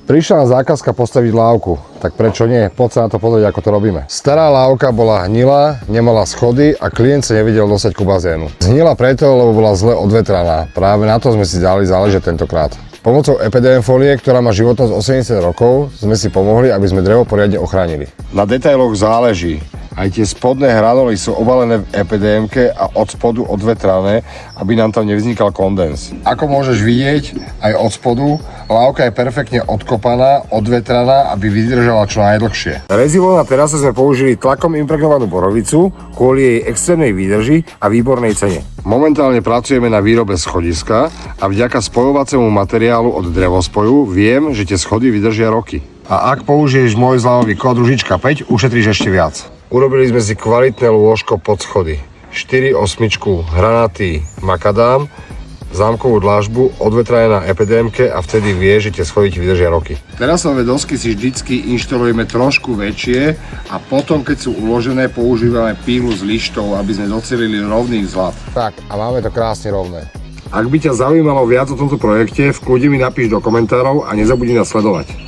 Prišla nám zákazka postaviť lávku, tak prečo nie? Poď sa na to pozrieť, ako to robíme. Stará lávka bola hnilá, nemala schody a klient sa nevedel dostať ku bazénu. Zhnila preto, lebo bola zle odvetraná. Práve na to sme si dali záležať tentokrát. Pomocou EPDM folie, ktorá má životnosť 80 rokov, sme si pomohli, aby sme drevo poriadne ochránili. Na detailoch záleží. Aj tie spodné hranuly sú obalené v EPDM-ke a od spodu odvetrané, aby nám tam nevznikal kondens. Ako môžeš vidieť, aj od spodu, lávka je perfektne odkopaná, odvetraná, aby vydržala čo najdlhšie. Rezivo na terase sme použili tlakom impregnovanú borovicu kvôli jej extrémnej výdrži a výbornej cene. Momentálne pracujeme na výrobe schodiska a vďaka spojovacému materiálu od drevospoju viem, že tie schody vydržia roky. A ak použiješ môj zľavový kód Ružička 5, ušetríš ešte viac. Urobili sme si kvalitné lôžko pod schody. 4 osmičku hranatý makadám, zámkovú dlažbu, odvetrané na EPDM-ke a vtedy vie, že tie schody ti vydržia roky. Terasové dosky si vždycky inštalujeme trošku väčšie a potom, keď sú uložené, používame pílu s lištou, aby sme docelili rovný vzhľad. Tak, a máme to krásne rovné. Ak by ťa zaujímalo viac o tomto projekte, v kľude mi napíš do komentárov a nezabudni nás sledovať.